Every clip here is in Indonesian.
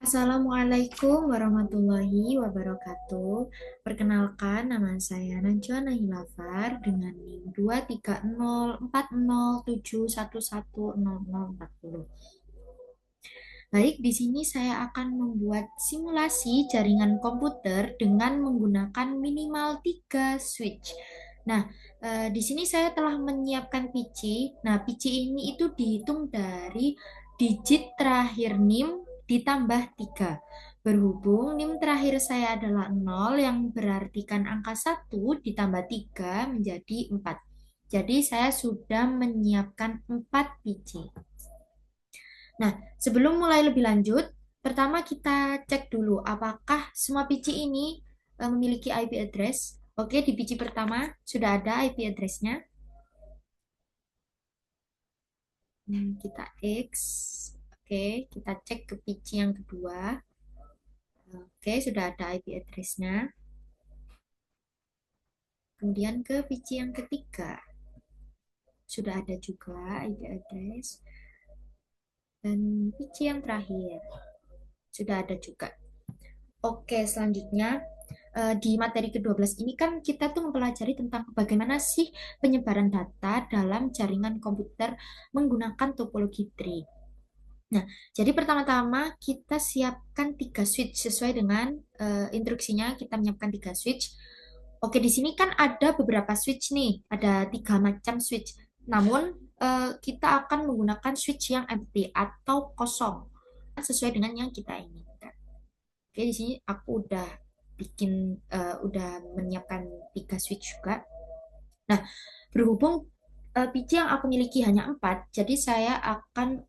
Assalamualaikum warahmatullahi wabarakatuh. Perkenalkan, nama saya Najwa Nahilafar dengan NIM 23040711040. Baik, di sini saya akan membuat simulasi jaringan komputer dengan menggunakan minimal 3 switch. Nah, di sini saya telah menyiapkan PC. Nah, PC ini itu dihitung dari digit terakhir NIM ditambah 3. Berhubung NIM terakhir saya adalah 0 yang berartikan angka 1 ditambah 3 menjadi 4. Jadi saya sudah menyiapkan 4 PC. Nah, sebelum mulai lebih lanjut, pertama kita cek dulu apakah semua PC ini memiliki IP address. Oke, di PC pertama sudah ada IP address-nya. Kita X. Oke, kita cek ke PC yang kedua. Oke, sudah ada IP address-nya. Kemudian ke PC yang ketiga. Sudah ada juga IP address. Dan PC yang terakhir. Sudah ada juga. Oke, selanjutnya di materi ke-12 ini kan kita tuh mempelajari tentang bagaimana sih penyebaran data dalam jaringan komputer menggunakan topologi tree. Nah, jadi pertama-tama kita siapkan 3 switch sesuai dengan instruksinya kita menyiapkan 3 switch. Oke, di sini kan ada beberapa switch nih, ada 3 macam switch. Namun kita akan menggunakan switch yang empty atau kosong sesuai dengan yang kita inginkan. Oke, di sini aku udah menyiapkan 3 switch juga. Nah, berhubung PC yang aku miliki hanya 4, jadi saya akan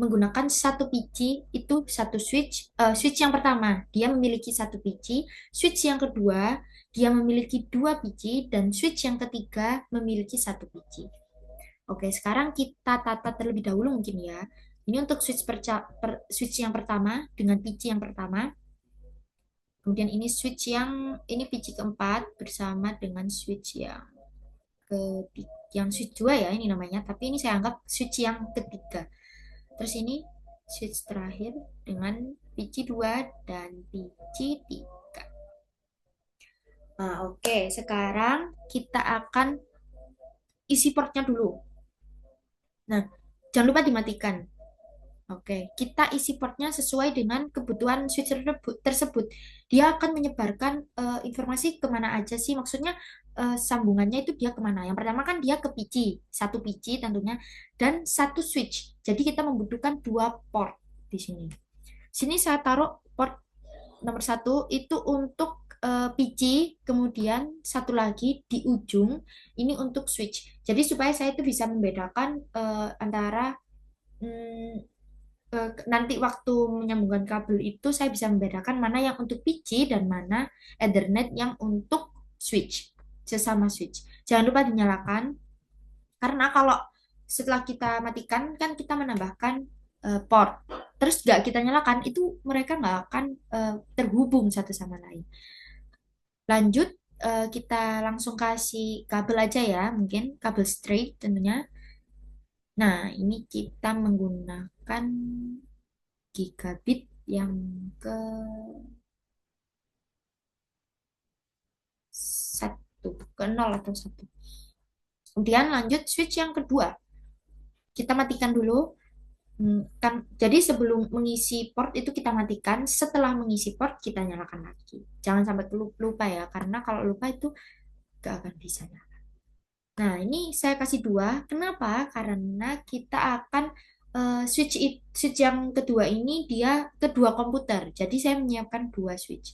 menggunakan satu PC itu satu switch. Switch yang pertama dia memiliki satu PC, switch yang kedua dia memiliki 2 PC, dan switch yang ketiga memiliki satu PC. Oke, sekarang kita tata terlebih dahulu mungkin ya. Ini untuk switch yang pertama dengan PC yang pertama. Kemudian ini ini PC keempat bersama dengan switch yang ketiga, yang switch 2 ya ini namanya, tapi ini saya anggap switch yang ketiga. Terus ini switch terakhir dengan PC 2 dan PC 3. Nah, oke, sekarang kita akan isi portnya dulu. Nah, jangan lupa dimatikan. Oke, kita isi portnya sesuai dengan kebutuhan switch tersebut. Dia akan menyebarkan informasi kemana aja sih? Maksudnya sambungannya itu dia kemana? Yang pertama kan dia ke PC, satu PC tentunya, dan satu switch. Jadi kita membutuhkan 2 port di sini. Sini saya taruh port nomor 1 itu untuk PC, kemudian satu lagi di ujung ini untuk switch. Jadi supaya saya itu bisa membedakan antara mm, nanti waktu menyambungkan kabel itu saya bisa membedakan mana yang untuk PC dan mana Ethernet yang untuk switch, sesama switch. Jangan lupa dinyalakan, karena kalau setelah kita matikan kan kita menambahkan port, terus nggak kita nyalakan itu mereka nggak akan terhubung satu sama lain. Lanjut, kita langsung kasih kabel aja ya, mungkin kabel straight tentunya. Nah, ini kita menggunakan gigabit yang ke satu, ke nol atau satu. Kemudian lanjut switch yang kedua. Kita matikan dulu. Kan, jadi sebelum mengisi port itu kita matikan, setelah mengisi port kita nyalakan lagi. Jangan sampai lupa ya, karena kalau lupa itu gak akan bisa nyala. Nah, ini saya kasih 2. Kenapa? Karena kita akan switch yang kedua ini dia kedua komputer. Jadi saya menyiapkan 2 switch.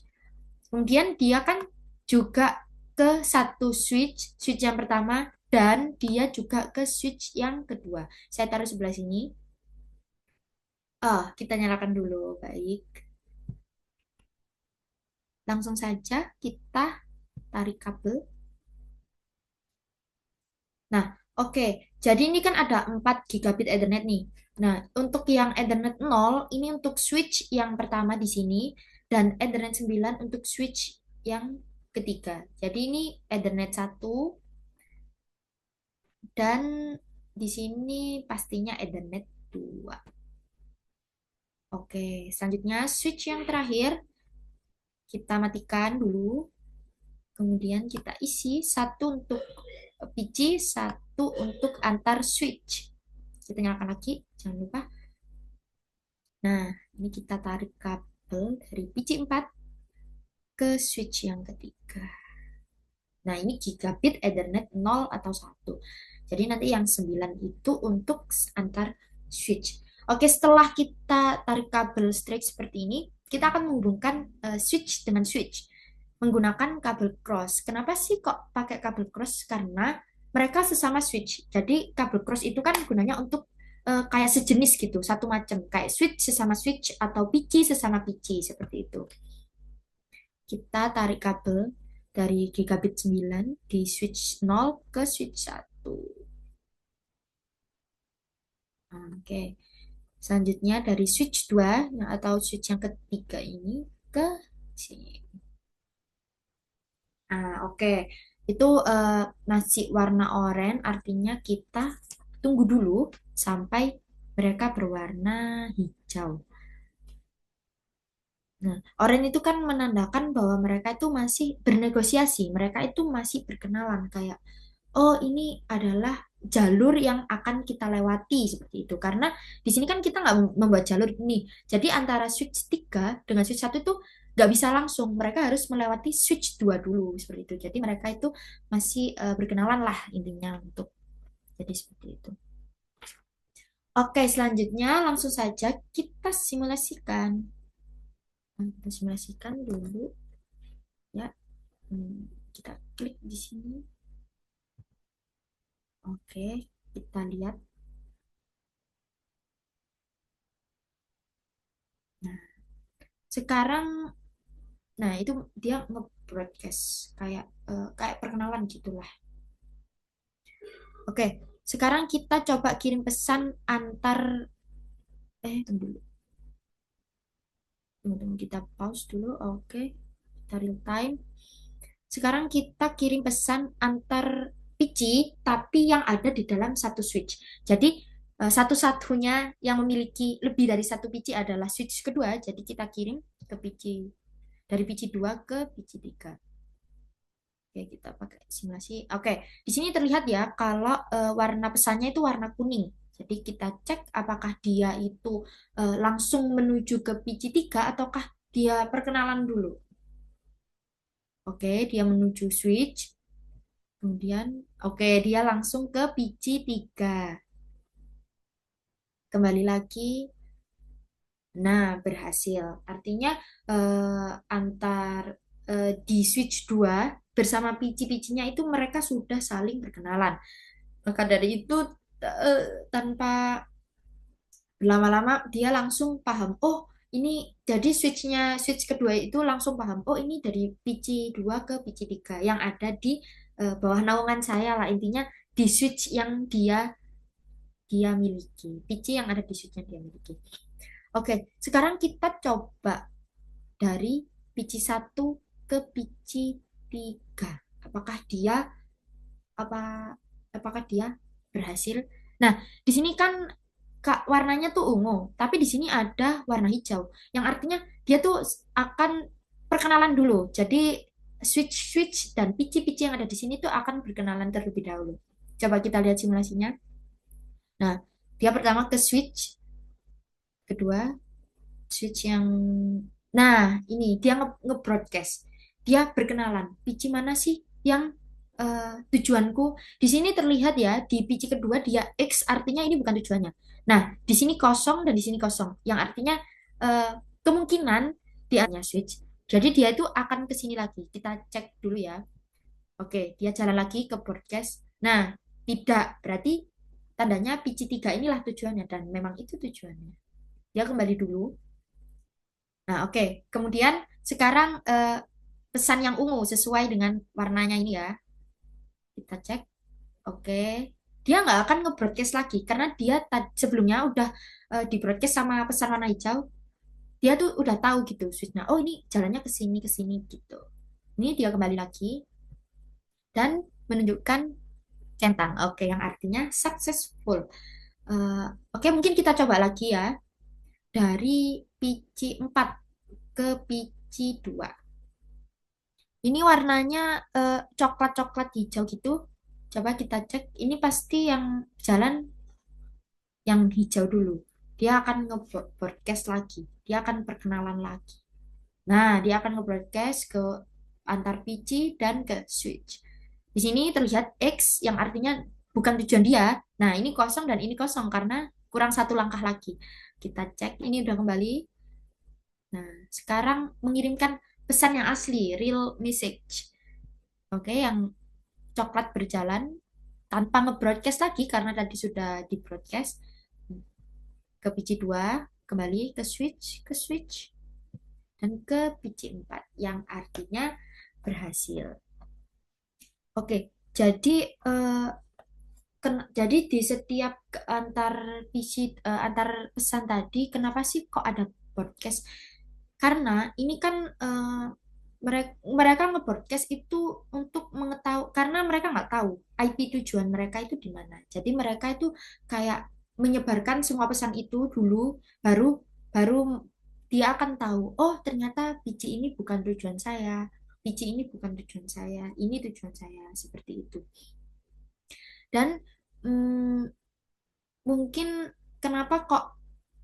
Kemudian dia kan juga ke satu switch yang pertama, dan dia juga ke switch yang kedua. Saya taruh sebelah sini. Kita nyalakan dulu. Baik. Langsung saja kita tarik kabel. Nah, oke. Jadi ini kan ada 4 gigabit Ethernet nih. Nah, untuk yang Ethernet 0 ini untuk switch yang pertama di sini, dan Ethernet 9 untuk switch yang ketiga. Jadi ini Ethernet 1, dan di sini pastinya Ethernet 2. Oke, selanjutnya switch yang terakhir kita matikan dulu. Kemudian kita isi satu untuk PC, satu untuk antar switch. Kita nyalakan lagi, jangan lupa. Nah, ini kita tarik kabel dari PC 4 ke switch yang ketiga. Nah, ini gigabit Ethernet 0 atau 1. Jadi nanti yang 9 itu untuk antar switch. Oke, setelah kita tarik kabel straight seperti ini, kita akan menghubungkan switch dengan switch menggunakan kabel cross. Kenapa sih kok pakai kabel cross? Karena mereka sesama switch. Jadi kabel cross itu kan gunanya untuk kayak sejenis gitu, satu macam. Kayak switch sesama switch atau PC sesama PC seperti itu. Kita tarik kabel dari gigabit 9 di switch 0 ke switch 1. Nah, oke. Selanjutnya dari switch 2 nah, atau switch yang ketiga ini ke sini. Ah, oke. Itu masih warna oranye artinya kita tunggu dulu sampai mereka berwarna hijau. Nah, oranye itu kan menandakan bahwa mereka itu masih bernegosiasi, mereka itu masih berkenalan kayak oh ini adalah jalur yang akan kita lewati seperti itu. Karena di sini kan kita nggak membuat jalur ini. Jadi antara switch 3 dengan switch 1 itu nggak bisa langsung. Mereka harus melewati switch 2 dulu seperti itu. Jadi mereka itu masih berkenalan lah intinya untuk jadi seperti itu. Oke, selanjutnya langsung saja kita simulasikan. Kita simulasikan dulu ya. Kita klik di sini. Oke, kita lihat. Nah, sekarang nah, itu dia nge-broadcast kayak kayak perkenalan gitulah. Oke, sekarang kita coba kirim pesan antar tunggu dulu. Tunggu, kita pause dulu. Oke. Kita real time. Sekarang kita kirim pesan antar PC tapi yang ada di dalam satu switch. Jadi satu-satunya yang memiliki lebih dari satu PC adalah switch kedua. Jadi kita kirim ke PC dari PC 2 ke PC 3. Oke, kita pakai simulasi. Oke, di sini terlihat ya kalau warna pesannya itu warna kuning. Jadi kita cek apakah dia itu langsung menuju ke PC 3 ataukah dia perkenalan dulu. Oke, dia menuju switch. Kemudian, oke, dia langsung ke PC 3. Kembali lagi. Nah, berhasil. Artinya antar di switch 2 bersama PC-PC-nya itu mereka sudah saling berkenalan. Maka dari itu tanpa lama-lama dia langsung paham. Oh, ini jadi switch kedua itu langsung paham. Oh, ini dari PC 2 ke PC 3 yang ada di bawah naungan saya lah. Intinya di switch yang dia miliki. PC yang ada di switch yang dia miliki. Oke, sekarang kita coba dari PC 1 ke PC 3. Apakah dia apa apakah dia berhasil? Nah, di sini kan Kak warnanya tuh ungu, tapi di sini ada warna hijau yang artinya dia tuh akan perkenalan dulu. Jadi switch-switch dan PC-PC yang ada di sini tuh akan berkenalan terlebih dahulu. Coba kita lihat simulasinya. Nah, dia pertama ke switch, kedua switch yang nah, ini dia nge-broadcast. Dia berkenalan. PC mana sih yang tujuanku? Di sini terlihat ya, di PC kedua dia X artinya ini bukan tujuannya. Nah, di sini kosong dan di sini kosong. Yang artinya eh, kemungkinan dia hanya switch. Jadi dia itu akan ke sini lagi. Kita cek dulu ya. Oke, dia jalan lagi ke broadcast. Nah, tidak. Berarti tandanya PC 3 inilah tujuannya dan memang itu tujuannya. Dia kembali dulu. Nah, oke. Kemudian sekarang pesan yang ungu sesuai dengan warnanya ini ya. Kita cek. Oke. Dia nggak akan nge-broadcast lagi karena dia sebelumnya udah di-broadcast sama pesan warna hijau. Dia tuh udah tahu gitu switchnya. Oh, ini jalannya ke sini gitu. Ini dia kembali lagi dan menunjukkan centang. Oke, yang artinya successful. Oke, mungkin kita coba lagi ya. dari PC 4 ke PC 2. Ini warnanya coklat-coklat hijau gitu. Coba kita cek. Ini pasti yang jalan yang hijau dulu. Dia akan nge-broadcast lagi. Dia akan perkenalan lagi. Nah, dia akan nge-broadcast ke antar PC dan ke switch. Di sini terlihat X yang artinya bukan tujuan dia. Nah, ini kosong dan ini kosong karena kurang satu langkah lagi. Kita cek, ini udah kembali. Nah, sekarang mengirimkan pesan yang asli, real message. Oke, yang coklat berjalan tanpa nge-broadcast lagi karena tadi sudah di-broadcast ke PC 2, kembali ke switch, dan ke PC 4 yang artinya berhasil. Oke, jadi jadi di setiap antar PC antar pesan tadi kenapa sih kok ada broadcast? Karena ini kan mereka mereka nge-broadcast itu untuk mengetahui karena mereka nggak tahu IP tujuan mereka itu di mana. Jadi mereka itu kayak menyebarkan semua pesan itu dulu, baru baru dia akan tahu, oh ternyata PC ini bukan tujuan saya, PC ini bukan tujuan saya, ini tujuan saya, seperti itu. Dan mm, mungkin kenapa kok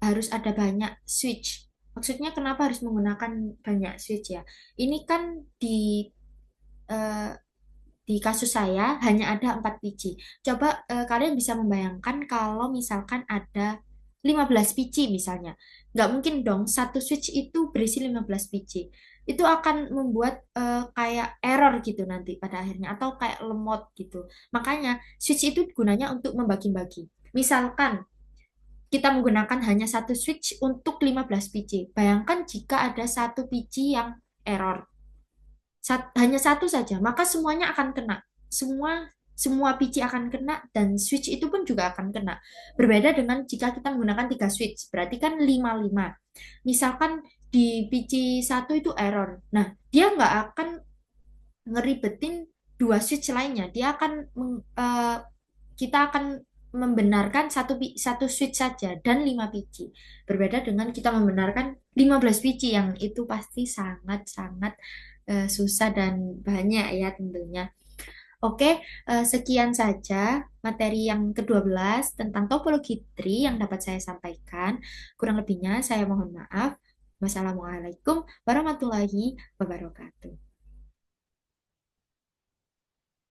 harus ada banyak switch? Maksudnya kenapa harus menggunakan banyak switch ya? Ini kan eh, di kasus saya hanya ada 4 biji. Coba kalian bisa membayangkan kalau misalkan ada 15 biji misalnya. Nggak mungkin dong satu switch itu berisi 15 biji. Itu akan membuat kayak error gitu nanti pada akhirnya atau kayak lemot gitu. Makanya switch itu gunanya untuk membagi-bagi. Misalkan kita menggunakan hanya satu switch untuk 15 biji. Bayangkan jika ada satu biji yang error hanya satu saja, maka semuanya akan kena. Semua semua PC akan kena dan switch itu pun juga akan kena. Berbeda dengan jika kita menggunakan tiga switch, berarti kan 5-5. Misalkan di PC satu itu error. Nah, dia nggak akan ngeribetin dua switch lainnya. Dia akan kita akan membenarkan satu switch saja dan 5 biji. Berbeda dengan kita membenarkan 15 biji yang itu pasti sangat-sangat susah dan banyak ya tentunya. Oke, sekian saja materi yang ke-12 tentang topologi tree yang dapat saya sampaikan. Kurang lebihnya saya mohon maaf. Wassalamualaikum warahmatullahi wabarakatuh.